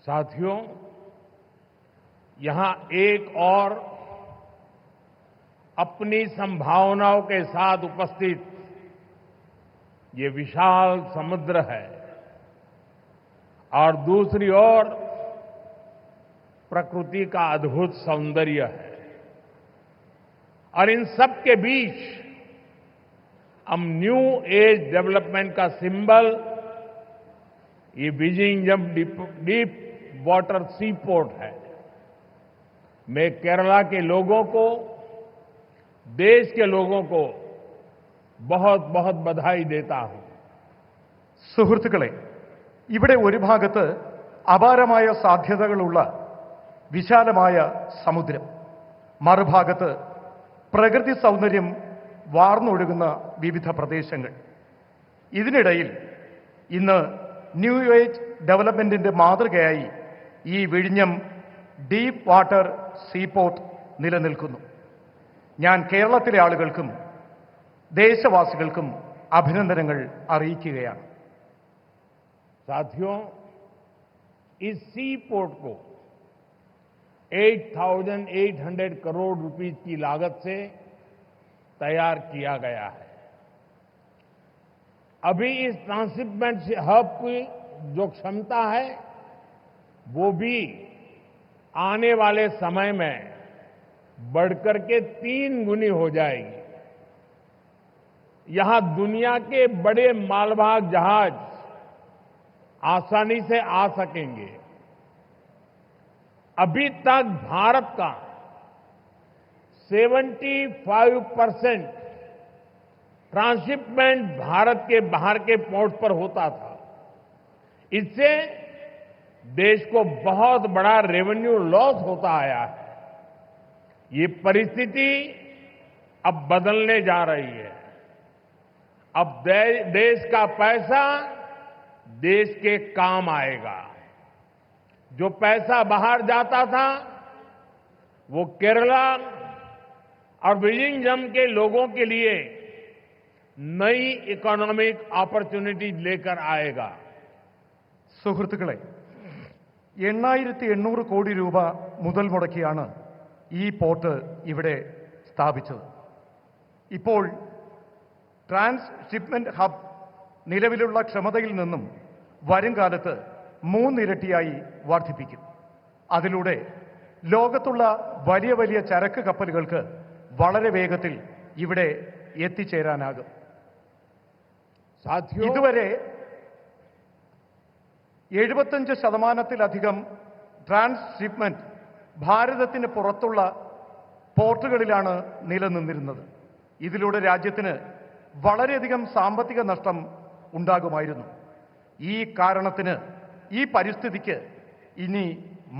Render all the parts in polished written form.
साथियों, यहां एक और अपनी संभावनाओं के साथ उपस्थित ये विशाल समुद्र है और दूसरी ओर प्रकृति का अद्भुत सौंदर्य है। और इन सब के बीच हम न्यू एज डेवलपमेंट का सिंबल ये विजिंगम डीप वाटर सी पोर्ट है। मैं केरला के लोगों को, देश के लोगों को बहुत बहुत बधाई देता हूं। സുഹൃത്തുക്കളെ, ഇവിടെ ഒരു ഭാഗത്ത് അപാരമായ സാധ്യതകളുള്ള വിശാലമായ സമുദ്രം, മറുഭാഗത്ത് പ്രകൃതി സൗന്ദര്യം വാർന്നൊഴുകുന്ന വിവിധ പ്രദേശങ്ങൾ. ഇതിനിടയിൽ ഇന്ന് ന്യൂ ഏജ് ഡെവലപ്മെന്റിന്റെ മാതൃകയായി ഈ വിഴിഞ്ഞം ഡീപ്പ് വാട്ടർ സീപോർട്ട് നിലനിൽക്കുന്നു. ഞാൻ കേരളത്തിലെ ആളുകൾക്കും ദേശവാസികൾക്കും അഭിനന്ദനങ്ങൾ അറിയിക്കുകയാണ്. साथियों, इस सी पोर्ट को 8,800 करोड़ रुपीस की लागत से तैयार किया गया है। अभी इस ट्रांसशिपमेंट हब की जो क्षमता है वो भी आने वाले समय में बढ़कर के 3 गुनी हो जाएगी। यहां दुनिया के बड़े मालवाहक जहाज आसानी से आ सकेंगे। अभी तक भारत का 75% ट्रांसशिपमेंट भारत के बाहर के पोर्ट पर होता था। इससे देश को बहुत बड़ा रेवेन्यू लॉस होता आया है। ये परिस्थिति अब बदलने जा रही है। अब देश का पैसा देश के काम आएगा। जो पैसा बाहर जाता था वो केरला और विजिंगम के लोगों के लिए नई इकोनॉमिक अपॉर्चुनिटी लेकर आएगा। സുഹൃത്തുക്കളെ, 8,800 കോടി രൂപ മുതൽ മുടക്കിയാണ് ഈ പോർട്ട് ഇവിടെ സ്ഥാപിച്ചത്. ഇപ്പോൾ ട്രാൻസ്ഷിപ്മെന്റ് ഹബ് നിലവിലുള്ള ക്ഷമതയിൽ നിന്നും വരും കാലത്ത് 3 ഇരട്ടിയായി വർദ്ധിപ്പിക്കും. അതിലൂടെ ലോകത്തുള്ള വലിയ വലിയ ചരക്ക് കപ്പലുകൾക്ക് വളരെ വേഗത്തിൽ ഇവിടെ എത്തിച്ചേരാനാകും. ഇതുവരെ 75%-ലധികം ട്രാൻസ്ഷിപ്മെന്റ് ഭാരതത്തിന് പുറത്തുള്ള പോർട്ടുകളിലാണ് നിലനിന്നിരുന്നത്. ഇതിലൂടെ രാജ്യത്തിന് വളരെയധികം സാമ്പത്തിക നഷ്ടം ഉണ്ടാകുമായിരുന്നു. ഈ കാരണത്തിന്, ഈ പരിസ്ഥിതിക്ക് ഇനി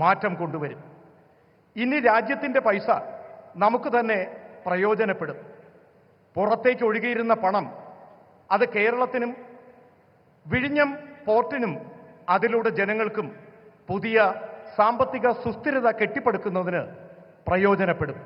മാറ്റം കൊണ്ടുവരും. ഇനി രാജ്യത്തിന്റെ പൈസ നമുക്ക് തന്നെ പ്രയോജനപ്പെടും. പുറത്തേക്ക് ഒഴുകിയിരുന്ന പണം അത് കേരളത്തിനും വിഴിഞ്ഞം പോർട്ടിനും അതിലൂടെ ജനങ്ങൾക്കും പുതിയ സാമ്പത്തിക സുസ്ഥിരത കെട്ടിപ്പടുക്കുന്നതിന് പ്രയോജനപ്പെടും.